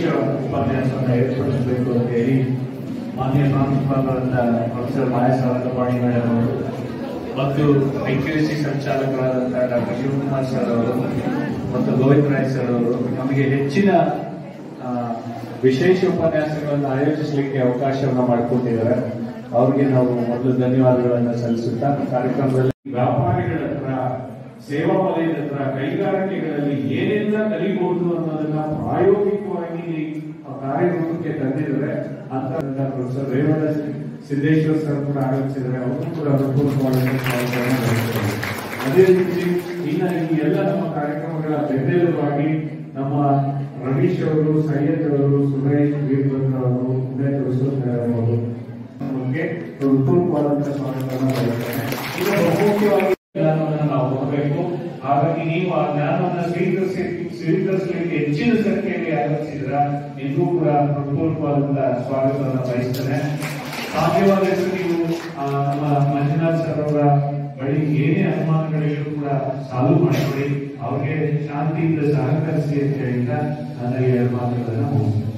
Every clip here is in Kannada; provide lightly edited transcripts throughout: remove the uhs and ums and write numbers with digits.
ವಿಶೇಷ ಉಪನ್ಯಾಸವನ್ನು ಏರ್ಪಡಿಸಬೇಕು ಅಂತ ಹೇಳಿ ಮಾನ್ಯ ಪ್ರಾಂಶುಪಾಲರಾದ ಪ್ರೊಫೆಸರ್ ಮಾಯಾಸಾರಕಪಾಣಿ ಮೇಡಮ್ ಅವರು ಮತ್ತು ಐಕ್ಯಸಿ ಸಂಚಾಲಕರಾದಂತಹ ಡಾಕ್ಟರ್ ಶಿವಕುಮಾರ್ ಸರ್ ಅವರು ಮತ್ತು ಗೋವಿಂದ ರಾಯ್ ಸರ್ ಅವರು ನಮಗೆ ಹೆಚ್ಚಿನ ವಿಶೇಷ ಉಪನ್ಯಾಸಗಳನ್ನು ಆಯೋಜಿಸಲಿಕ್ಕೆ ಅವಕಾಶವನ್ನು ಮಾಡಿಕೊಟ್ಟಿದ್ದಾರೆ. ಅವರಿಗೆ ನಾವು ಮೊದಲು ಧನ್ಯವಾದಗಳನ್ನು ಸಲ್ಲಿಸುತ್ತಾ ಕಾರ್ಯಕ್ರಮದಲ್ಲಿ ವ್ಯಾಪಾರಿಗಳ ಹತ್ರ, ಸೇವಾ ವಲಯದ ಹತ್ರ, ಕೈಗಾರಿಕೆಗಳಲ್ಲಿ ಏನೆಲ್ಲ ಕಲಿಬಹುದು ಅನ್ನೋದನ್ನ ಪ್ರಾಯೋಗಿಕವಾಗಿ ಕಾರ್ಯರೂಪಕ್ಕೆ ತಂದಿದ್ದಾರೆ ಅಂತ ಪ್ರೊಫೆಸರ್ ರೇವಣ ಸಿದ್ದೇಶ್ವರ್ ಸರ್ ಕೂಡ ಆಗಮಿಸಿದ್ದಾರೆ. ಅವರು ಕೂಡ ಅದೇ ರೀತಿ ಇನ್ನು ಈ ಎಲ್ಲ ನಮ್ಮ ಕಾರ್ಯಕ್ರಮಗಳ ಬೆನ್ನೆಲುಬಾಗಿ ನಮ್ಮ ರವೀಶ್ ಅವರು, ಸೈಯದ್ ಅವರು, ಸುರೇಶ್ ವೀರಭದ್ರ ಅವರು, ಉದಯ್ ಅವರು ನಮಗೆ ಹೃತ್ಪೂರ್ವಕವಾದಂತಹ ಸ್ವಾಗತವನ್ನು ಬಯಸ್ತೇನೆ. ಇದು ಬಹುಮುಖ್ಯವಾಗಿ ಜ್ಞಾನವನ್ನು ನಾವು ಹೋಗಬೇಕು. ಹಾಗಾಗಿ ನೀವು ಆ ಜ್ಞಾನವನ್ನು ಸ್ವೀಕರಿಸಲಿಕ್ಕೆ ಹೆಚ್ಚಿನ ಸಂಖ್ಯೆಯಲ್ಲಿ ಆಗಮಿಸಿದ್ರ ನಿಮಗೂ ಕೂಡ ಹೃತ್ಪೂರ್ವಕವಾದಂತಹ ಸ್ವಾಗತವನ್ನು ಬಯಸ್ತೇನೆ. ಸಾಧ್ಯವಾದಷ್ಟು ನೀವು ನಮ್ಮ ಮಂಜುನಾಥ್ ಸರ್ ಅವರ ಬಳಿ ಏನೇ ಅನುಮಾನಗಳಿಗೂ ಕೂಡ ಸಾಲ್ವ್ ಮಾಡಿಕೊಡಿ, ಅವ್ರಿಗೆ ಶಾಂತಿಯಿಂದ ಸಹಕರಿಸಿ ಅಂತ ಹೇಳಿದ ನನ್ನ 2 ಮಾತುಗಳನ್ನು ಮುಗಿಸ್ತೇನೆ.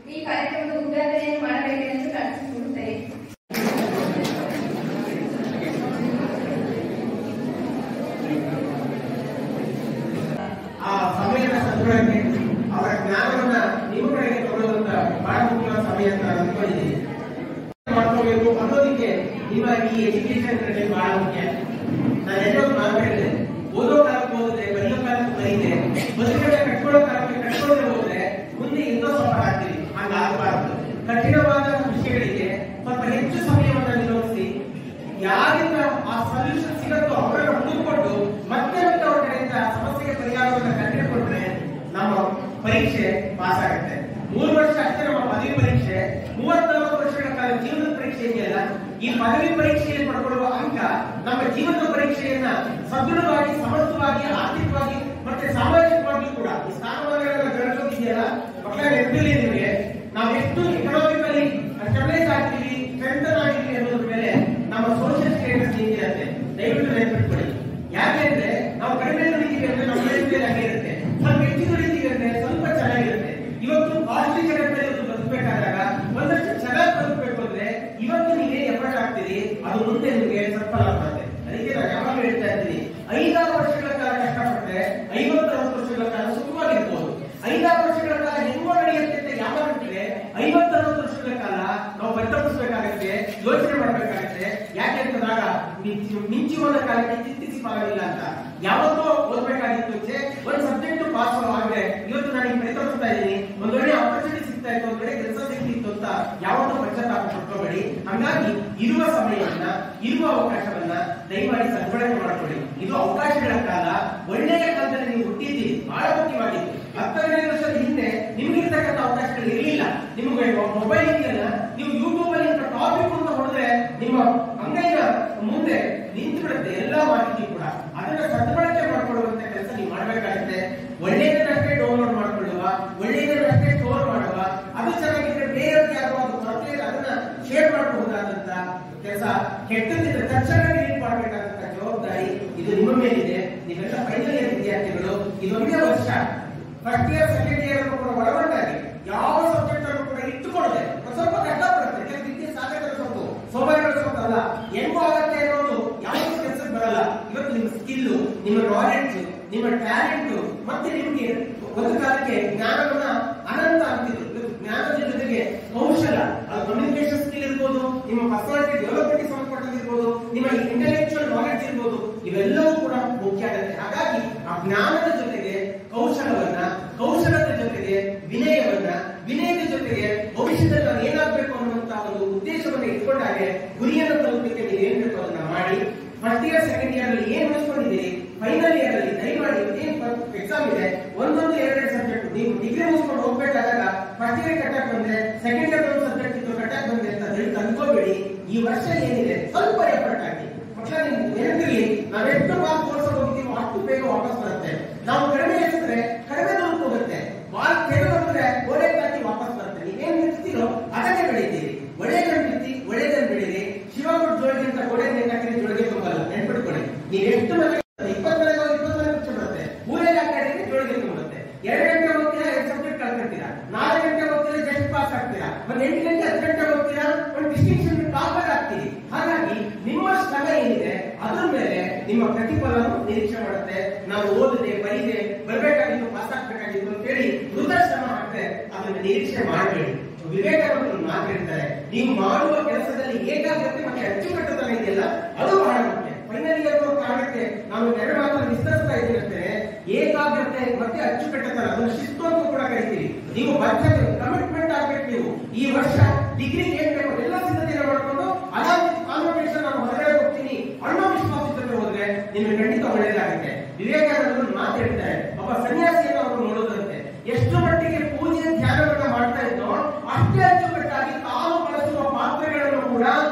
ಈ ಕಾರ್ಯಕ್ರಮದ ಉದ್ಘಾಟನೆಯನ್ನು ಮಾಡಬೇಕೆಂದು ಪ್ರಾರ್ಥಿಸಿಕೊಳ್ಳುತ್ತೇನೆ. ಆ ಸಮಯದ ಸದ್ಬಳಕೆ, ಅವರ ಜ್ಞಾನವನ್ನ ನಿಮ್ಮ ಕಡೆಗೆ ತಗೊಳ್ಳುವಂತ ಬಹಳ ಮುಖ್ಯವಾದ ಸಮಯ ಅಂತ ಅಂದ್ಕೊಂಡಿದ್ದೀನಿ. ಮಾಡ್ಕೋಬೇಕು ಅನ್ನೋದಕ್ಕೆ ನಿಮ್ಮ ಈ ಎಜುಕೇಶನ್ ಕಡೆ ಬಹಳ ಮುಖ್ಯ. ನಾನು ಎಲ್ಲೋ ಮಾತಾಡಿದೆ, ಓದೋ ಕಾಲಕ್ಕೆ ಹೋದ್ರೆ, ಬರೆಯೋ ಕಾಲಕ್ಕೆ ಬರೀದೆ, ಬದುಕಡೆ ಕಟ್ಕೊಳ್ಳೋ ಕಾಲಕ್ಕೆ ಕಟ್ಕೊಳ್ಳದೆ ಹೋದ್ರೆ ಮುಂದೆ ಇನ್ನೂ ಸ್ವಲ್ಪ ಆಗ್ತೀವಿ. ಹಂಗಾಗಬಾರದು. ಕಠಿಣವಾದ ವಿಷಯಗಳಿಗೆ ಸ್ವಲ್ಪ ಹೆಚ್ಚು ಸಮಯವನ್ನು ವಿನಿಯೋಗಿಸಿ ಯಾರಿಂದ ಆ ಸೊಲ್ಯೂಷನ್ ಸಿಗತ್ತೋ ಅವರನ್ನು ಹುಡುಕಿಕೊಂಡು ಮತ್ತೆ ಅವ್ರ ಕಡೆಯಿಂದ ಸಮಸ್ಯೆಗೆ ಪರಿಹಾರವನ್ನು ಕಂಡುಕೊಂಡ್ರೆ ನಮ್ಮ ಪರೀಕ್ಷೆ ಪಾಸ್ ಆಗುತ್ತೆ. 3 ವರ್ಷ ಅಷ್ಟೇ ನಮ್ಮ ಪದವಿ ಪರೀಕ್ಷೆ. 34 ವರ್ಷಗಳ ಕಾಲ ಜೀವನದ ಪರೀಕ್ಷೆ ಇದೆಯಲ್ಲ, ಈ ಪದವಿ ಪರೀಕ್ಷೆಯಲ್ಲಿ ಪಡ್ಕೊಳ್ಳುವ ಅಂಕ ನಮ್ಮ ಜೀವನದ ಪರೀಕ್ಷೆಯನ್ನ ಸದೃಢವಾಗಿ, ಸಮರ್ಥವಾಗಿ, ಆರ್ಥಿಕವಾಗಿ ಮತ್ತೆ ಸಾಮಾಜಿಕವಾಗಿ ಕೂಡ ಈ ಸ್ಥಾನಮಾನಗಳನ್ನ ಗಳಿಸೋದಿದೆಯಲ್ಲ, ಮಕ್ಕಳ ನೆನಪಿಲ್ಲಿ ನಿಮಗೆ ನಾವು ಎಷ್ಟು ಎಕನಾಮಿಕಲಿ ಸ್ಟೆಬಿಲೈಸ್ ಆಗ್ತೀವಿ, ಸ್ಟ್ರೆಂಥನ್ ಆಗಿದ್ದೀವಿ ಅನ್ನೋದ್ರ ಮೇಲೆ ನಮ್ಮ ಸೋಷಿಯಲ್ ಸ್ಟೇಟಸ್ ಹೇಗಿರುತ್ತೆ ದಯವಿಟ್ಟು ನೆನಪಿಟ್ಕೊಳ್ಳಿ. ಯಾಕೆಂದ್ರೆ ನಾವು ಕಡಿಮೆ ದುಡಿತೀವಿ ಅಂದ್ರೆ ನಮ್ಮ ಲೈಫ್ ಹಾಗೆ ಇರುತ್ತೆ, ಸ್ವಲ್ಪ ಹೆಚ್ಚು ದುಡಿತೀವಿ ಅಂದ್ರೆ ಸ್ವಲ್ಪ ಚೆನ್ನಾಗಿರುತ್ತೆ. ಇವತ್ತು ಕಾಸ್ಟ್ಲಿ ಜಗತ್ತಲ್ಲಿ ಬದುಕಬೇಕಾದಾಗ ಒಂದಷ್ಟು ಚೆನ್ನಾಗಿ ಬದುಕಬೇಕು ಅಂದ್ರೆ ಇವತ್ತು ನೀವೇ ಎಫರ್ಟ್ ಆಗ್ತೀರಿ, ಅದು ಮುಂದೆ ನಿಮಗೆ ಸಫಲ ಆಗ್ತದೆ. ಅದಕ್ಕೆ ನಾನು ಯಾವಾಗ ಹೇಳ್ತಾ ಇದ್ದೀನಿ, 5-6 ವರ್ಷಗಳ ಕಾಲ ಕಷ್ಟಪಟ್ಟರೆ 50-60 ವರ್ಷಗಳ ಕಾಲ ಸುಖವಾಗಿರ್ಬೋದು. 5-6 ವರ್ಷಗಳ ಕಾಲ ಹೆಂಗೋ ನಡೆಯುತ್ತೆ ಅಂತ ಯಾವಾಗ ಹೇಳ್ತೀವಿ, 50-60 ವರ್ಷಗಳ ಕಾಲ ನಾವು ಬಟ್ಟಬಿಡಿಸಬೇಕಾಗತ್ತೆ, ಯೋಚನೆ ಮಾಡಬೇಕಾಗತ್ತೆ. ಯಾಕೆ ಅಂತಂದಾಗ ಮಿಂಚುವ ಕಾಲಕ್ಕೆ ಚಿಂತಿಸಿ ಪಾಲಿಲ್ಲ ಅಂತ. ಯಾವತ್ತೋ ಓದ್ಬೇಕಾಗಿತ್ತು ಮುಂಚೆ ಒಂದು ಸಬ್ಜೆಕ್ಟ್ ಪಾಸ್ ಆದ್ರೆ ಇವತ್ತು ನಾನು ಈಗ ಪ್ರಯತ್ನಿಸ್ತಾ ಇದ್ದೀನಿ, ಒಂದ್ ಒಳ್ಳೆ ಆಪರ್ಚುನಿಟಿ ಸಿಗ್ತಾ ಇತ್ತು, ಒಂದ್ ಒಳ್ಳೆ ಕೆಲಸ ಸಿಗ್ತಿತ್ತು ಅಂತ ಯಾವತ್ತೋ ಪಶ್ಚಾತ್ತಾಪ ಪಡ್ಕೋಬೇಡಿ. ಹಂಗಾಗಿ ಇರುವ ಸಮಯವನ್ನ, ಇರುವ ಅವಕಾಶವನ್ನ ದಯಮಾಡಿ ಸದ್ಬಳಕೆ ಮಾಡಿಕೊಳ್ಳಿ. ಇದು ಅವಕಾಶಗಳ ಕಾಲ. ಒಳ್ಳೆಯ ಕಾಲದಲ್ಲಿ ನೀವು ಹುಟ್ಟಿದ್ದೀರಿ, ಬಹಳ ಮುಖ್ಯವಾಗಿತ್ತು. 10-15 ವರ್ಷದ ಹಿಂದೆ ನಿಮ್ಗಿರ್ತಕ್ಕಂಥ ಅವಕಾಶಗಳು ಇರಲಿಲ್ಲ. ನಿಮ್ಗೆ ಮೊಬೈಲ್ ಇದೆಯಲ್ಲ, ನೀವು ಯೂಟ್ಯೂಬ್ ಅಲ್ಲಿ ಟಾಪಿಕ್ ಅಂತ ಹೊಡೆದ್ರೆ ನಿಮ್ಮ ಅಂಗೈನ ಮುಂದೆ ನಿಂತು ಬಿಡುತ್ತೆ ಎಲ್ಲ ಮಾಹಿತಿ ಕೂಡ. ಅದನ್ನ ಸದ್ಬಳಕೆ ಮಾಡಿಕೊಳ್ಳುವಂತ ಕೆಲಸ ನೀವು ಮಾಡಬೇಕಾಗುತ್ತೆ. ಒಳ್ಳೆಯದನ್ನಷ್ಟೇ ಡೌನ್ಲೋಡ್ ಮಾಡಿಕೊಳ್ಳುವ, ಒಳ್ಳೆಯದನ್ನಷ್ಟೇ ಸ್ಟೋರ್ ಮಾಡುವ, ಅದು ಚೆನ್ನಾಗಿದ್ರೆ ಬೇರೆಯವ್ರಿಗೆ ಯಾರೋ ಅದು ಕೊರತೆ ಅದನ್ನ ಶೇರ್ ಮಾಡಬಹುದಾದಂತ ಕೆಲಸ. ಕೆಟ್ಟದಿದ್ರೆ ತಕ್ಷಣ ಡಿಲೀಟ್ ಮಾಡಬೇಕಾದಂತ ಜವಾಬ್ದಾರಿ ಇದು ನಿಮ್ಮ ಮೇಲಿದೆ. ನೀವೆಲ್ಲ ಫೈನಲ್ ಇಯರ್ ವಿದ್ಯಾರ್ಥಿಗಳು, ಇದೊಂದೇ ವರ್ಷ. ಫಸ್ಟ್ ಇಯರ್, ಸೆಕೆಂಡ್ ಇಯರ್ ಕೂಡ ಒಳಗೊಂಡಾಗಿ ಯಾವ ಸಬ್ಜೆಕ್ಟ್ ಅನ್ನು ಕೂಡ ಇಟ್ಟುಕೊಳ್ಳದೆ ಸ್ವಲ್ಪ ಕಷ್ಟಪಡುತ್ತೆ. ವಿದ್ಯೆ ಸಾಧಕರ ಸೊತ್ತು, ಸೋಮಾರಿಗಳ ಸೊತ್ತು ಅಲ್ಲ. ಹೆಂಗೋ ಆಗತ್ತೆ ಅನ್ನೋದು ಯಾವುದೇ ಕೆಲಸಕ್ಕೆ ಬರಲ್ಲ. ಇವತ್ತು ನಿಮ್ಮ ಸ್ಕಿಲ್, ನಿಮ್ಮ ನಾಲೆಡ್ಜ್, ನಿಮ್ಮ ಟ್ಯಾಲೆಂಟ್ ಮತ್ತೆ ನಿಮಗೆ ಒಂದು ಕಾಲಕ್ಕೆ ಜ್ಞಾನವನ್ನ ಅನಂತ ಅಂತಿದ್ರು. ಜ್ಞಾನದ ಜೊತೆಗೆ ಕೌಶಲ, ಅದು ಕಮ್ಯುನಿಕೇಶನ್ ಸ್ಕಿಲ್ ಇರ್ಬೋದು, ನಿಮ್ಮ ಪರ್ಸನಾಲಿಟಿ ಡೆವಲಪ್ಮೆಂಟ್ ಸಂಬಂಧಪಟ್ಟಿರ್ಬೋದು, ನಿಮ್ಮ ಇಂಟೆಲೆಕ್ಚುಯಲ್ ನಾಲೆಡ್ಜ್ ಇರ್ಬೋದು, ಇವೆಲ್ಲವೂ ಕೂಡ ಮುಖ್ಯ ಆಗುತ್ತೆ. ಹಾಗಾಗಿ ಆ ಜ್ಞಾನದ ಜೊತೆಗೆ ಕೌಶಲವನ್ನ, ಕೌಶಲದ ಜೊತೆಗೆ ವಿನಯವನ್ನ, ವಿನಯದ ಜೊತೆಗೆ ಭವಿಷ್ಯದಲ್ಲಿ ನಾವು ಏನಾಗಬೇಕು ಅನ್ನುವಂತಹ ಒಂದು ಉದ್ದೇಶವನ್ನು ಇಟ್ಕೊಂಡಾಗೆ ಗುರಿಯನ್ನು ತಲುಪಲಿಕ್ಕೆ ನೀವು ಏನ್ ಬೇಕು ಅದನ್ನ ಮಾಡಿ. ಫಸ್ಟ್ ಇಯರ್, ಸೆಕೆಂಡ್ ಇಯರ್ ಅಲ್ಲಿ ಏನ್ ಉಳಿಸ್ಕೊಂಡಿದ್ದೀರಿ, ಫೈನಲ್ ಇಯರ್ ಅಲ್ಲಿ ದಯಮಾಡಿ ಏನ್ ಎಕ್ಸಾಮ್ ಇದೆ, 1-2 ಸಬ್ಜೆಕ್ಟ್ ನೀವು ಡಿಗ್ರಿ ಮುಗಿಸ್ಕೊಂಡು ಹೋಗ್ಬೇಕಾದಾಗ ಫಸ್ಟ್ ಇಯರ್ ಕಟ್ಟಕ್ ಬಂದ್ರೆ ಸೆಕೆಂಡ್ ಇಯರ್ ಒಂದು ಸಬ್ಜೆಕ್ಟ್ ಇತ್ತು ಕಟ್ಟಕ್ ಬಂದ್ರೆ ಅಂತ ಹೇಳಿ ತಂದ್ಕೋಬೇಡಿ. ಈ ವರ್ಷ ಏನಿದೆ ಸ್ವಲ್ಪ ಎಫರ್ಟ್ ಹಾಕಿ. ಮಕ್ಕಳ ನಿಮ್ಗೆ ನೆನಪಿರ್ಲಿ, ನಾವೆಷ್ಟು ಮಾರ್ಕ್ ಕೋರ್ಸ್ ಹೋಗ್ತೀವೋ ಅಷ್ಟು ಬೇಗ ವಾಪಸ್ ಬರುತ್ತೆ. ನಾವು ಕಡಿಮೆ ಎಸಿದ್ರೆ ಕಡಿಮೆ ದುಡ್ಡು ಹೋಗುತ್ತೆ. ಮಾರ್ಕ್ ತೆಗೆದು ಬಂದ್ರೆ ಒಳ್ಳೆ ಒಂದು 8 ಗಂಟೆ 10 ಗಂಟೆ ಹೋಗ್ತೀರಾ, ಒಂದು ಡಿಸ್ಟಿಂಕ್ಷನ್ ಟಾಪರ್ ಆಗ್ತೀರಿ. ಹಾಗಾಗಿ ನಿಮ್ಮ ಶ್ರಮ ಏನಿದೆ ಅದರ ಮೇಲೆ ನಿಮ್ಮ ಪ್ರತಿಫಲವನ್ನು ನಿರೀಕ್ಷೆ ಮಾಡುತ್ತೆ. ನಾವು ಓದಿದೆ ಬರೀದೆ ಬರಬೇಕಾಗಿತ್ತು ಪಾಸ್ ಆಗ್ಬೇಕಾಗಿತ್ತು ಅಂತ ಹೇಳಿ ವೃದ್ಧ ಶ್ರಮ ಹಾಕ್ತಾರೆ, ಅದನ್ನು ನಿರೀಕ್ಷೆ ಮಾಡಬೇಡಿ. ವಿವೇಕಾನಂದರು ಮಾತಾಡ್ತಾರೆ, ನೀವು ಮಾಡುವ ಕೆಲಸದಲ್ಲಿ ಏಕಾಗ್ರತೆ ಮತ್ತೆ ಅಚ್ಚುಕಟ್ಟುತನ ಇದೆಯಲ್ಲ ಅದು ಬಹಳ ಮುಖ್ಯ. ಫೈನಲ್ ಇಯರ್ ಕಾರಣಕ್ಕೆ ನಾನು 2 ಮಾತನ್ನು ವಿಸ್ತರಿಸ್ತಾ ಇದ್ದೀನಂತೆ, ಏಕಾಗ್ರತೆ ಮತ್ತೆ ಅಚ್ಚುಕಟ್ಟುತನ, ಅದನ್ನು ಶಿಸ್ತು ಅಂತ ಕೂಡ ಕರಿತೀವಿ. ನೀವು ಬದ್ಧತೆ ಕಮಿಟ್ಮೆಂಟ್ ಆಗ್ಬೇಕು. ನೀವು ಈ ವರ್ಷ ಡಿಗ್ರಿ ಏನ್ ಬೇಕು ಎಲ್ಲ ಸಿದ್ಧತೆಯನ್ನು ಮಾಡಿಕೊಂಡು ಕಾನ್ಫಿಡೆನ್ಸ್ ನಾನು ಹೊರಗಡೆ ಹೋಗ್ತೀನಿ ಅನ್ನೋ ವಿಶ್ವಾಸದಿಂದ ಹೋದ್ರೆ ನಿಮಗೆ ಖಂಡಿತ ಒಳ್ಳೆಯದಾಗುತ್ತೆ. ವಿವೇಕಾನಂದರು ಮಾತಾಡ್ತಾರೆ, ಒಬ್ಬ ಸನ್ಯಾಸಿಯನ್ನು ಅವರು ನೋಡೋದಂತೆ ಎಷ್ಟು ಮಟ್ಟಿಗೆ ಪೂಜೆ ಧ್ಯಾನವನ್ನ ಮಾಡ್ತಾ ಇದ್ದೋ ಅಷ್ಟೇ ಅಚ್ಚುಕಟ್ಟಾಗಿ ತಾನು ಬಳಸುವ ಪಾತ್ರೆಗಳನ್ನು ಕೂಡ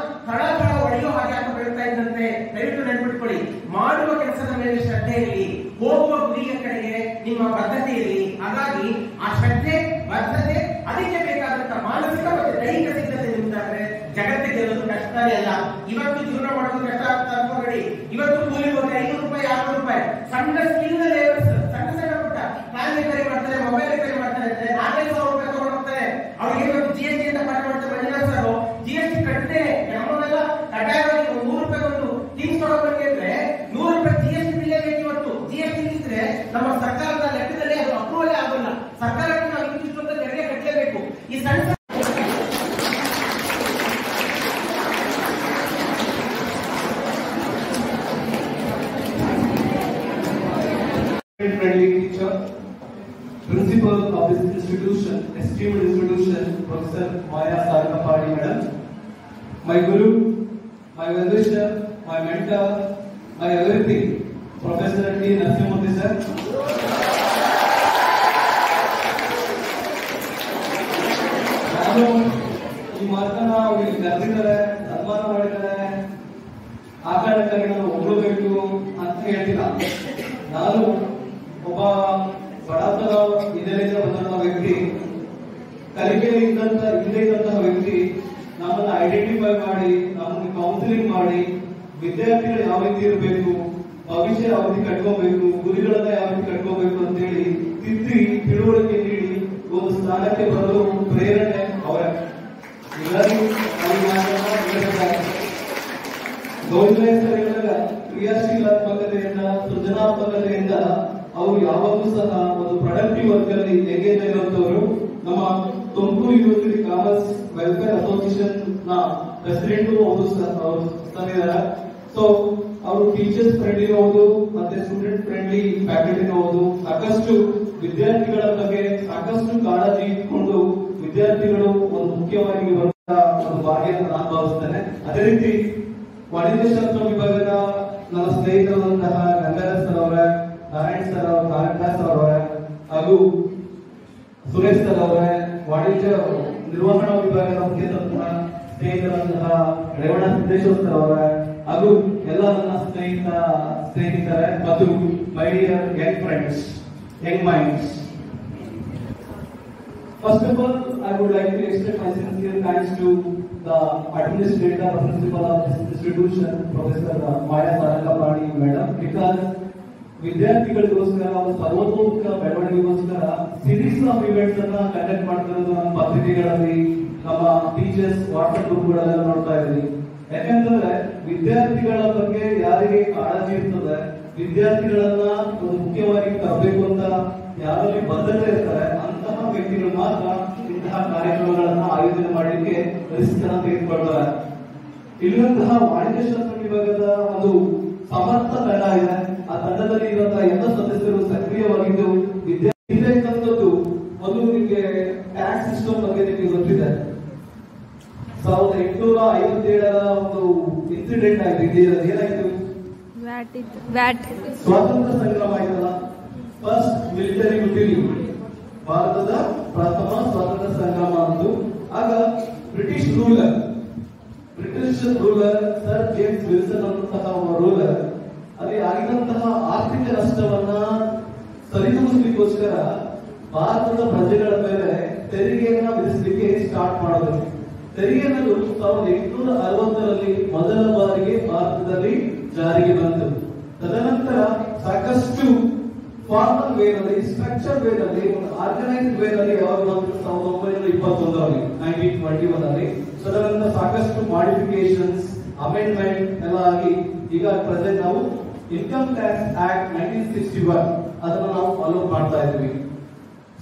ತಳ ಒಡೆಯೋ ಹಾಗೆ ಅಂತ ಬೆಳ್ತಾ ಇದ್ದಂತೆ. ದಯವಿಟ್ಟು ನೆನ್ಪಿಟ್ಕೊಳ್ಳಿ, ಮಾಡುವ ಕೆಲಸದ ಮೇಲೆ ಶ್ರದ್ಧೆ ಇರಲಿ, ಹೋಗುವ ಗುರಿಯ ಕಡೆಗೆ ನಿಮ್ಮ ಬದ್ಧತೆ ಇರಲಿ. ಹಾಗಾಗಿ ಆ ಶ್ರದ್ಧೆ ಬದ್ಧತೆ ಅದಕ್ಕೆ ಬೇಕಾದಂತ ಮಾನಸಿಕ ಮತ್ತು ದೈಹಿಕ ಸಿದ್ಧತೆ ನಿಂತಾದ್ರೆ ಜಗತ್ತಿಗೆ ಗೆಲ್ಲೋದು ಕಷ್ಟನೇ ಅಲ್ಲ. ಇವತ್ತು ಜೀವನ ಮಾಡೋದು ಕಷ್ಟ ಆಗ್ತಾ ಅನ್ಕೋಬೇಡಿ. ಇವತ್ತು ಕೂಲಿ ಹೋದ್ರೆ 500 ರೂಪಾಯಿ 600 ರೂಪಾಯಿ ಸಣ್ಣ ಸ್ಕಿಲ್ ಸಣ್ಣ ಸಣ್ಣ ಪುಟ್ಟ ಫ್ಯಾನ್ ರಿಪೇರಿ ಮಾಡ್ತಾರೆ, ಮೊಬೈಲ್ ರಿಪೇರಿ ಮಾಡ್ತಾರೆ, 4,000 ರೂಪಾಯಿ ತಗೊಂಡು ಹೋಗ್ತಾರೆ. ಅವ್ರಿಗೆ ಇವತ್ತು GST ಅಂತ ಪಾಠ ಮಾಡ್ತಾರೆ ಮಂಜುನಾಥ್ ಸರ್. GST ಕಟ್ಟದೆ ನಮ್ಮನ್ನೆಲ್ಲ ಕಡ್ಡಾಯವಾಗಿ 100 ರೂಪಾಯಿ ಒಂದು ಥಿಂಗ್ಸ್ ತಗೊಂಡ್ಬಂದ್ರೆ ಅಂದ್ರೆ 100 ರೂಪಾಯಿ GST ಬಿಲ್ಲೇ ಬೇಕು. ಇವತ್ತು GST ಇದ್ರೆ ನಮ್ಮ ಸರ್ಕಾರದ ಲೆಕ್ಕದಲ್ಲಿ ಅದು ಅಪ್ರೂವಲ್ ಆಗೋಲ್ಲ. ಸರ್ಕಾರಕ್ಕೆ ನಾವು ಇಷ್ಟು ಅಂತ ತೆರಿಗೆ ಕಟ್ಟಲೇಬೇಕು. ಈ ಸಣ್ಣ friendly teacher, principal of this institution, esteemed institution, Professor Maya Sarkapadi madam, my guru, my well-wisher, my mentor, my everything, Professor T. Narasimhamurthy sir. ನಾನು ಈ ಮಾತನ್ನ ಇಲ್ಲಿ ಕರೆದಿದ್ದಾರೆ, ಸನ್ಮಾನ ಮಾಡಿದ್ದಾರೆ, ಆ ಕಾರಣಕ್ಕಾಗಿ ನಾನು ಹೊಗಳಬೇಕು ಅಂತ ಹೇಳ್ತಿಲ್ಲ. ನಾನು ಒಬ್ಬ ಬಡತನ ಹಿನ್ನೆಲೆಯಿಂದ ಬಂದಂತಹ ವ್ಯಕ್ತಿ, ಕಲಿಕೆಯಲ್ಲಿ ಇದ್ದಂತಹ ವ್ಯಕ್ತಿ. ನಮ್ಮನ್ನ ಐಡೆಂಟಿಫೈ ಮಾಡಿ, ನಮ್ಮನ್ನು ಕೌನ್ಸಿಲಿಂಗ್ ಮಾಡಿ, ವಿದ್ಯಾರ್ಥಿಗಳು ಯಾವ ರೀತಿ ಇರಬೇಕು, ಭವಿಷ್ಯ ಯಾವ ರೀತಿ ಕಟ್ಕೋಬೇಕು, ಗುರಿಗಳನ್ನ ಯಾವ ರೀತಿ ಕಟ್ಕೋಬೇಕು ಅಂತ ಹೇಳಿ ತಿದ್ದಿ ತಿಳುವಳಿಕೆ ನೀಡಿ ಒಂದು ಸ್ಥಾನಕ್ಕೆ ಬರಲು ಪ್ರೇರಣೆ ಅವರೇ. ಎಲ್ಲರಿಗೂ ಗೌರವ ಕ್ರಿಯಾಶೀಲಾತ್ಮಕತೆಯಿಂದ ಸೃಜನಾತ್ಮಕತೆಯಿಂದ ಅವರು ಯಾವಾಗಲೂ ಸಹ ಒಂದು ಪ್ರೊಡಕ್ಟಿವ್ ವರ್ಕ್ ಅಲ್ಲಿ ಎಂಗೇಜ್ ಆಗಿರುವಂತವರು. ನಮ್ಮ Tumakuru university commerce welfare association ನ ಪ್ರೆಸಿಡೆಂಟ್ ಅವರು ಇದ್ದಾರೆ. ಸೊ ಅವರು ಟೀಚರ್ಸ್ ಫ್ರೆಂಡ್ಲಿ ಹೌದು, ಮತ್ತೆ ಸ್ಟೂಡೆಂಟ್ ಫ್ರೆಂಡ್ಲಿ ಫ್ಯಾಕಲ್ಟಿ ಹೌದು. ಸಾಕಷ್ಟು ವಿದ್ಯಾರ್ಥಿಗಳ ಬಗ್ಗೆ ಸಾಕಷ್ಟು ಕಾಳಜಿ ಇಟ್ಕೊಂಡು ವಿದ್ಯಾರ್ಥಿಗಳು ಒಂದು ಮುಖ್ಯವಾಗಿ ಬರುವಂತಹ ಒಂದು ಭಾಗ್ಯ ನಾನು ಭಾವಿಸ್ತೇನೆ. ಅದೇ ರೀತಿ ವಾಣಿಜ್ಯಶಾಸ್ತ್ರ ವಿಭಾಗದ ನನ್ನ ಸ್ನೇಹಿತರಾದಂತಹ ಗಂಗಾಧರ್ ಸರ್ ಅವರ, ನಾರಾಯಣ್ ಸರ್ ಅವರ, ಕಾಳಿದಾಸ್ ಅವರ ಹಾಗೂ ಸುರೇಶ್ ಸರ್ ಅವರ, ವಾಣಿಜ್ಯ ನಿರ್ವಹಣಾ ವಿಭಾಗದ ಮುಖ್ಯ ಸ್ನೇಹಿತರಾದಂತಹ ರೇವಣ ಸಿದ್ದೇಶ್ವರ್ ಸರ್ ಅವರ ಹಾಗೂ ಎಲ್ಲ ನನ್ನ ಸ್ನೇಹಿತರೆ ಮತ್ತು my dear Young friends, Young minds. First of all, I would like to extend my sincere thanks to the administrator or principal of this institution, Professor Maya Sarkapadi madam, because ವಿದ್ಯಾರ್ಥಿಗಳಿಗೋಸ್ಕರ ಒಂದು ಸರ್ವತೋಮುಖ ಬೆಳವಣಿಗೆಗೋಸ್ಕರ ಸಿರೀಸ್ ಆಫ್ ಇವೆಂಟ್ಸ್ ಅನ್ನ ಕಂಡಕ್ಟ್ ಮಾಡ್ತಿರೋದು ನಮ್ಮ ಪತ್ರಿಕೆಗಳಲ್ಲಿ, ನಮ್ಮ ಟೀಚರ್ಸ್ ವಾಟ್ಸ್ಆಪ್ ಗ್ರೂಪ್ಗಳೆಲ್ಲ ನೋಡ್ತಾ ಇದ್ದೀವಿ. ಯಾಕಂತಂದ್ರೆ ವಿದ್ಯಾರ್ಥಿಗಳ ಬಗ್ಗೆ ಯಾರಿಗೆ ಕಾಳಜಿ ಇರ್ತದೆ, ವಿದ್ಯಾರ್ಥಿಗಳನ್ನ ಒಂದು ಮುಖ್ಯವಾಗಿ ತರಬೇಕು ಅಂತ ಯಾರಲ್ಲಿ ಬದ್ಧತೆ ಇರ್ತಾರೆ ಅಂತಹ ವ್ಯಕ್ತಿಗಳು ಮಾತ್ರ ಇಂತಹ ಕಾರ್ಯಕ್ರಮಗಳನ್ನ ಆಯೋಜನೆ ಮಾಡಲಿಕ್ಕೆ ರಿಸ್ಕ್ ಅನ್ನ ತೆಗೆದುಕೊಳ್ತಾರೆ. ಇಲ್ಲಿರುವಂತಹ ವಾಣಿಜ್ಯಶಾಸ್ತ್ರ ವಿಭಾಗದ ಒಂದು ಸಮರ್ಥ ತಂಡ ಇದೆ. ಆ ತಂಡದಲ್ಲಿ ಇರುವಂತಹ ಎಲ್ಲ ಸದಸ್ಯರು ಸಕ್ರಿಯವಾಗಿದ್ದು ವಿದ್ಯಾರ್ಥಿಗಳು ಒಂದು ನಿಮಗೆ ಟ್ಯಾಕ್ಸ್ ಸಿಸ್ಟಮ್ ಬಗ್ಗೆ ನಿಮಗೆ ಗೊತ್ತಿದೆ. 1857 ಒಂದು ಇನ್ಸಿಡೆಂಟ್ ಆಗಿದೆ. ಏನಾಯ್ತು? ಸ್ವಾತಂತ್ರ್ಯ ಸಂಗ್ರಾಮ ಆಯ್ತಲ್ಲ, ಫಸ್ಟ್ ಮಿಲಿಟರಿ ಯುಟಿಲಿಟಿ, ಭಾರತದ ಪ್ರಥಮ ಸ್ವಾತಂತ್ರ್ಯ ಸಂಗ್ರಾಮ ಅಂತು. ಆಗ British ruler sir James Wilson ಅನ್ನುವಂತಹ ರೂಲರ್ ಅಲ್ಲಿ ಆಗಿದಂತಹ ಆರ್ಥಿಕ ನಷ್ಟವನ್ನ ಸರಿದೂಗಿಸಲಿಕ್ಕೋಸ್ಕರ ಭಾರತದ ಪ್ರಜೆಗಳ ಮೇಲೆ ತೆರಿಗೆಯನ್ನ ವಿಧಿಸಲಿಕ್ಕೆ ಸ್ಟಾರ್ಟ್ ಮಾಡಿದ್ರು. ತೆರಿಗೆ ಅನ್ನೋದು 1860ರಲ್ಲಿ ಮೊದಲ ಬಾರಿಗೆ ಭಾರತದಲ್ಲಿ ಜಾರಿಗೆ ಬಂತು. ತದನಂತರ ಸಾಕಷ್ಟು ಫಾರ್ಮಲ್ ವೇನಲ್ಲಿ, ಸ್ಟ್ರಕ್ಚರ್ ವೇನಲ್ಲಿ, ಆರ್ಗನೈಸ್ಡ್ ವೇನಲ್ಲಿ ಯಾವಾಗ ಬಂತು 1920 2021 1921 ಸೊ ಅದರಿಂದ ಸಾಕಷ್ಟು ಮಾಡಿಫಿಕೇಶನ್ಸ್ ಅಮೆಂಡ್ಮೆಂಟ್ ಎಲ್ಲ ಆಗಿ ಈಗ ಪ್ರೆಸೆಂಟ್ ನಾವು ಇನ್ಕಮ್ ಟ್ಯಾಕ್ಸ್ ಆಕ್ಟ್ 1961 ಅದನ್ನು ನಾವು ಫಾಲೋ ಮಾಡ್ತಾ ಇದ್ವಿ.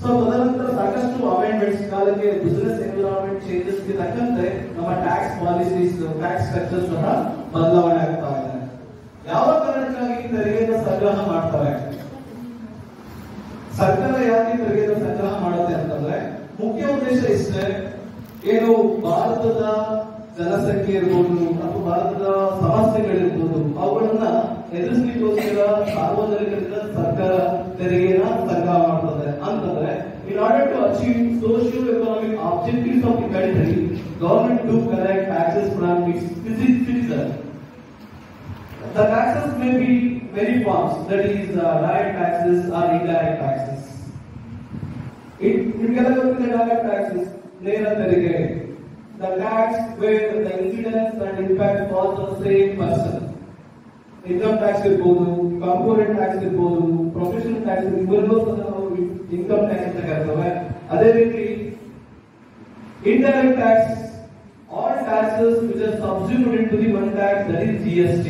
ಸೊ ತದನಂತರ ಸಾಕಷ್ಟು ಅಮೆಂಡ್ಮೆಂಟ್ಸ್ ಕಾಲಕ್ಕೆ ಬಿಸಿನೆಸ್ ಎನ್ವಿರಾನ್ಮೆಂಟ್ ಚೇಂಜಸ್ ಗೆ ತಕ್ಕಂತೆ ನಮ್ಮ ಟ್ಯಾಕ್ಸ್ ಪಾಲಿಸೀಸ್ ಟ್ಯಾಕ್ಸ್ ಸ್ಟ್ರಕ್ಚರ್ ಸಹ ಬದಲಾವಣೆ ಆಗ್ತಾ ಇದೆ. ಯಾವ ಕಾರಣಕ್ಕಾಗಿ ತೆರಿಗೆಯನ್ನು ಸಂಗ್ರಹ ಮಾಡ್ತಾರೆ? ಸರ್ಕಾರ ಯಾಕೆ ತೆರಿಗೆಯನ್ನು ಸಂಗ್ರಹ ಮಾಡುತ್ತೆ ಅಂತಂದ್ರೆ ಮುಖ್ಯ ಉದ್ದೇಶ ಇಷ್ಟೇ, ಏನು ಭಾರತದ ಜನಸಂಖ್ಯೆ ಇರ್ಬೋದು ಅಥವಾ ಭಾರತದ ಸಮಸ್ಯೆಗಳಿರ್ಬೋದು ಅವುಗಳನ್ನ ಎದುರಿಸಲಿಕ್ಕೋಸ್ಕರ ಸಾರ್ವಜನಿಕರಿಂದ ಸರ್ಕಾರ ತೆರಿಗೆನ ಸಂಗ್ರಹ ಮಾಡ್ತದೆ. ಅಂತಂದ್ರೆ in order to achieve socio-economic objectives of the country, government do collect taxes from its citizens. The taxes may be many forms, that is direct taxes or indirect taxes. It can be direct taxes, ನೇರ ತೆರಿಗೆ, the tax where the incidence and impact falls on the same person. Income tax ಇರಬಹುದು, ಕಾರ್ಪೊರೇಟ್ ಟ್ಯಾಕ್ಸ್ ಇರಬಹುದು, ಪ್ರೊಫೆಷನಲ್ ಟ್ಯಾಕ್ಸ್ ಇವೆಲ್ಲವೂ ಸಹ ನಾವು ಇನ್ಕಮ್ ಟ್ಯಾಕ್ಸ್ ಅಂತ ಕರೀತೇವೆ. ಅದೇ ರೀತಿ indirect tax, all taxes which are subsumed into the one tax, that is GST.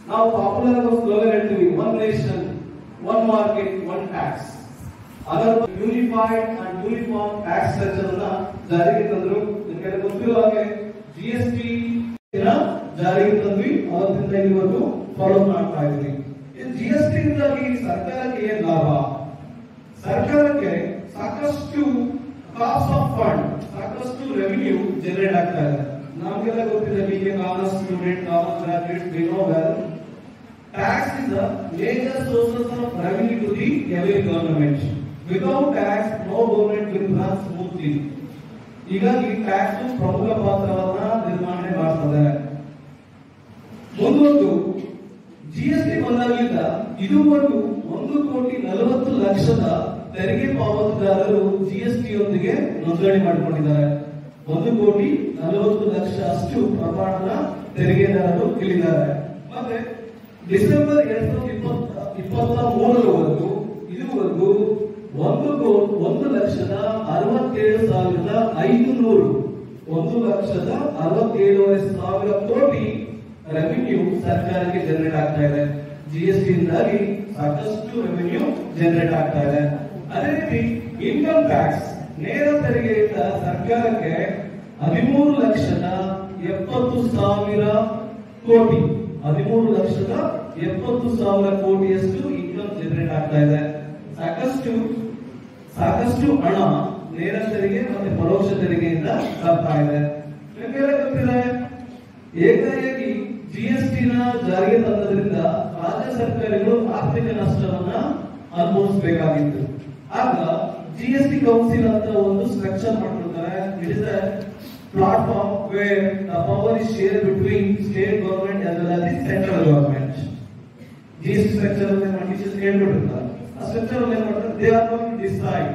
ನಾವು ಪಾಪ್ಯುಲರ್ ಆಗಿ ಸ್ಲೋಗನ್ ಹೇಳ್ತೀವಿ, one nation one market one tax. ಅದರ unified and uniform tax structure ಅನ್ನ ಜಾರಿಗೆ ತಂದ್ರು. ನಿಮಗೆ ಗೊತ್ತಿರೋ ಹಾಗೆ ಜಿಎಸ್ಟಿ ಜಾರಿಗೆ ತಂದ್ವಿ, ಅವತ್ತಿಂದ ಇಲ್ಲಿವರೆಗೂ ಫಾಲೋ ಮಾಡ್ತಾ ಇದ್ವಿ. ಜಿಎಸ್ಟಿ ಇಂದಾಗಿ ಸರ್ಕಾರಕ್ಕೆ ಏನ್ ಲಾಭ? ಸರ್ಕಾರಕ್ಕೆ ಸಾಕಷ್ಟು ಕಾಸ್ಟ್ ಆಫ್ ಫಂಡ್, ಸಾಕಷ್ಟು ರೆವಿನ್ಯೂ ಜನರೇಟ್ ಆಗ್ತಾ ಇದೆ. ನಮಗೆಲ್ಲ ಗೊತ್ತಿದೆ, BA commerce student, commerce graduate, we know well tax is a major source of revenue to the every government. Without tax, no government will run smoothly. ಹೀಗಾಗಿ ಟ್ಯಾಕ್ಸ್ ಪ್ರಮುಖ ಪಾತ್ರವನ್ನ ನಿರ್ವಹಣೆ ಮಾಡ್ತದೆ. ಮುಂದೊಂದು ಜಿಎಸ್ಟಿ ಬಂದಾಗಲಿಂದ ಇದುವರೆಗೂ 1,40,00,000 ತೆರಿಗೆ ಪಾವತಿದಾರರು ಜಿಎಸ್ಟಿ ಯೊಂದಿಗೆ ನೋಂದಣಿ ಮಾಡಿಕೊಂಡಿದ್ದಾರೆ. 1,40,00,000 ಅಷ್ಟು ಪ್ರಮಾಣದ ತೆರಿಗೆದಾರರು ಇಲ್ಲಿದ್ದಾರೆ. ಮತ್ತೆ ಡಿಸೆಂಬರ್ 2023 ಇದುವರೆಗೂ 1,67,500 ಕೋಟಿ ರೆವಿನ್ಯೂ ಸರ್ಕಾರಕ್ಕೆ ಜನರೇಟ್ ಆಗ್ತಾ ಇದೆ. ಜಿಎಸ್ಟಿ ಇಂದಾಗಿ ಸಾಕಷ್ಟು ರೆವಿನ್ಯೂ ಜನರೇಟ್ ಆಗ್ತಾ ಇದೆ. ಅದೇ ರೀತಿ ಇನ್ಕಮ್ ಟ್ಯಾಕ್ಸ್ ನೇರ ತೆರಿಗೆಯಿಂದ ಸರ್ಕಾರಕ್ಕೆ 13,70,000 ಕೋಟಿ 13,70,000 ಕೋಟಿಯಷ್ಟು ಇನ್ಕಮ್ ಜನರೇಟ್ ಆಗ್ತಾ ಇದೆ. ಸಾಕಷ್ಟು ಹಣ ನೇರ ತೆರಿಗೆ ಮತ್ತೆ ಪರೋಕ್ಷ ತೆರಿಗೆಯಿಂದ ಬರ್ತಾ ಇದೆ. ನಿಮಗೆಲ್ಲ ಗೊತ್ತಿದೆ, ಏಕಾಏಕಿ ಜಿಎಸ್ಟಿನ ಜಾರಿಗೆ ತಂದ್ರಿಂದ ರಾಜ್ಯ ಸರ್ಕಾರಗಳು ಆರ್ಥಿಕ ನಷ್ಟವನ್ನ ಅನುಭವಿಸಬೇಕಾಗಿತ್ತು. ಆಗ ಜಿಎಸ್ಟಿ ಕೌನ್ಸಿಲ್ ಅಂತ ಒಂದು ಸ್ಟ್ರಕ್ಚರ್ ಮಾಡಿರ್ತಾರೆ. It is a platform where the power is shared between state government as well as the central government. GST structure of the conditions ಹೇಳ್ಬಿಟ್ಟಿರ್ತಾರೆ. ಆ ಸ್ಟ್ರಕ್ಚರ್ ಅಲ್ಲಿ ಏನ್ ಮಾಡ್ತಾರೆ, they are going to decide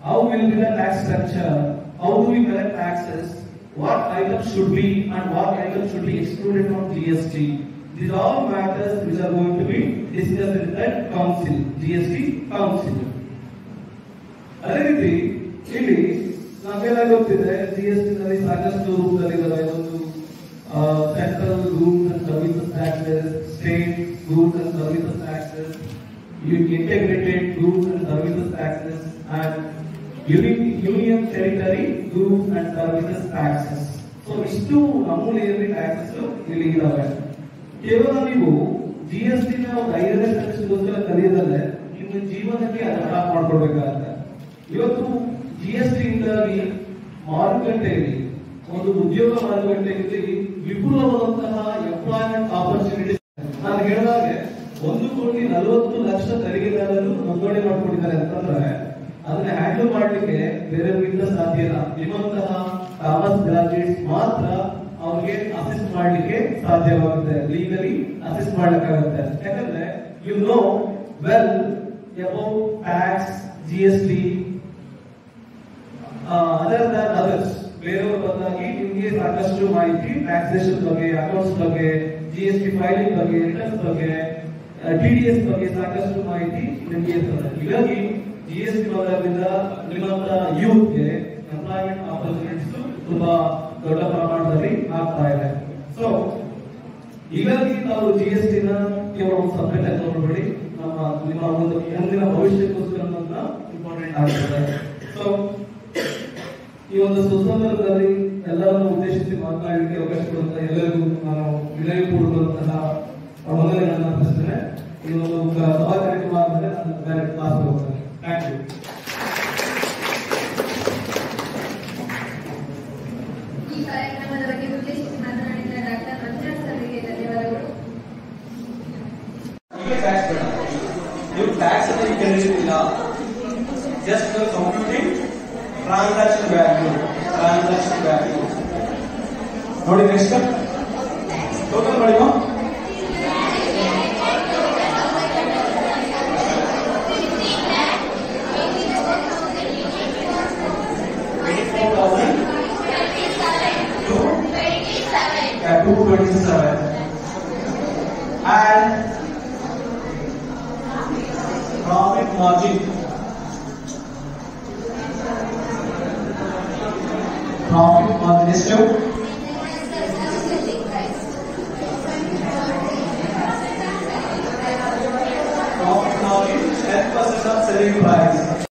how will be the tax structure, how do we collect taxes, what items should be and what items should be excluded from GST. These are all matters which are going to be discussed in that council, GST council. ಅದೇ ರೀತಿ ಇಲ್ಲಿ ನಮಗೆಲ್ಲ ಗೊತ್ತಿದೆ, ಜಿಎಸ್ಟಿ ನಲ್ಲಿ ಸಾಕಷ್ಟು ರೂಪಗಳಿದ್ದಾವೆ. ಒಂದು central goods and services taxes, state goods and services taxes, integrated goods and services taxes and union territory goods and services taxes. So ಇಷ್ಟು ನಮೂನೆಯಲ್ಲಿ ಟ್ಯಾಕ್ಸಸ್ ಇಲ್ಲಿ ಇದಾವೆ. ಕೇವಲ ನೀವು ಜಿಎಸ್ಟಿ ನ ಒಂದು 5ನೇ ಸೆಕ್ಷನ್ಗೋಸ್ಕರ ಕಲಿಯೋದಲ್ಲೇ ನಿಮ್ಮ ಜೀವನಕ್ಕೆ ಅಡಾಪ್ಟ್ ಮಾಡ್ಕೊಳ್ಬೇಕಾಗುತ್ತೆ. ಇವತ್ತು ಜಿಎಸ್ಟಿ ಇಂದಾಗಿ ಮಾರುಕಟ್ಟೆಯಲ್ಲಿ ಒಂದು ಉದ್ಯೋಗ ಮಾರುಕಟ್ಟೆಯಲ್ಲಿ ವಿಪುಲವಾದಂತಹ ಎಂಪ್ಲಾಯ್ಮೆಂಟ್ ಆಪರ್ಚುನಿಟಿ. ನಾನು ಹೇಳಿದಾಗೆ 1,40,00,000 ತೆರಿಗೆದಾರರು ನೋಂದಣಿ ಮಾಡ್ಕೊಂಡಿದ್ದಾರೆ ಅಂತಂದ್ರೆ ಅದನ್ನ ಹ್ಯಾಂಡಲ್ ಮಾಡ್ಲಿಕ್ಕೆ ಬೇರೆಯವರಿಂದ ಸಾಧ್ಯ ಇಲ್ಲ. ನಿಮ್ಮಂತಹ ಕಾಮರ್ಸ್ ಗ್ರಾಜುಯೇಟ್ಸ್ ಮಾತ್ರ ಅವ್ರಿಗೆ ಅಸಿಸ್ಟ್ ಮಾಡ್ಲಿಕ್ಕೆ ಸಾಧ್ಯವಾಗುತ್ತೆ, ಲೀಗಲಿ ಅಸಿಸ್ಟ್ ಮಾಡ್ಲಿಕ್ಕಾಗುತ್ತೆ. ಯಾಕಂದ್ರೆ you know well about tax, GST, other than others. ಬೇರೆಯವರು ಬಂದಾಗಿ ನಿಮ್ಗೆ ಸಾಕಷ್ಟು ಮಾಹಿತಿ ಟ್ಯಾಕ್ಸೇಷನ್ ಬಗ್ಗೆ, ಅಕೌಂಟ್ಸ್ ಬಗ್ಗೆ, ಜಿಎಸ್ಟಿ ಫೈಲಿಂಗ್ ಬಗ್ಗೆ, ರಿಟರ್ನ್ಸ್ ಬಗ್ಗೆ, ಟಿಡಿಎಸ್ ಬಗ್ಗೆ ಸಾಕಷ್ಟು ಮಾಹಿತಿ ನಿಮ್ಗೆ ಇರ್ತದೆ. ಹೀಗಾಗಿ ಜಿಎಸ್ಟಿ ಬಂದಾಗಿಂದ ನಿಮ್ಮಂತ ಯೂತ್ಗೆ, ಎಂಪ್ಲಾಯ್ಮೆಂಟ್ ಆಪರ್ಚುನಿಟೀಸ್ ತುಂಬಾ ದೊಡ್ಡ ಪ್ರಮಾಣದಲ್ಲಿ ಆಗ್ತಾ ಇದೆ. ಸೊ ಹೀಗಾಗಿ ನಾವು GST ನ ಕೇವಲ ಒಂದು ಸಬ್ಜೆಕ್ಟ್ ಆಗಿ ನೋಡಬೇಡಿ, ನಿಮ್ಮ ಒಂದು ಮುಂದಿನ ಭವಿಷ್ಯಕ್ಕೋಸ್ಕರ ಇಂಪಾರ್ಟೆಂಟ್ ಆಗ್ತದೆ. ಸೊ ಈ ಒಂದು ಸುಸಂದರ್ಭದಲ್ಲಿ ಎಲ್ಲರನ್ನು ಉದ್ದೇಶಿಸಿ ಮಾತನಾಡಲಿಕ್ಕೆ ಅವಕಾಶ ಕೊಡುವಂತ ಎಲ್ಲರಿಗೂ ನಾನು ವಿನಯಪೂರ್ವಕಂತಹ ವಂದನೆಗಳನ್ನು ಅರ್ಪಿಸ್ತೇನೆ. ಈ ಒಂದು ಸಭಾ ಕಾರ್ಯಕ್ರಮ ಆದ್ಮೇಲೆ ನಾನು ಡೈರೆಕ್ಟ್ ಕ್ಲಾಸ್ ಹೋಗ್ತೇನೆ. Thank you. ಈ ಕಾರ್ಯಕ್ರಮದ ಬಗ್ಗೆ ಉದ್ದೇಶಿಸಿ ಮಾತನಾಡಿದ ಡಾಕ್ಟರ್ ಮಂಜುನಾಥ್ ಸರ್ಗೆ ಧನ್ಯವಾದಗಳು. ನೀವು ಟ್ಯಾಕ್ಸ್ ಅನ್ನು ಕಲಿಯುತ್ತಿಲ್ಲ, ಜಸ್ಟ್ ಕಂಪ್ಯೂಟಿಂಗ್ ಟ್ರಾನ್ಸಾಕ್ಷನ್ ವ್ಯಾಲ್ಯೂ ನೋಡಿ. ನೆಕ್ಸ್ಟ್ ಟೋಟಲ್ ಮಾಡಿ and profit margin is to profit margin 10% of selling price.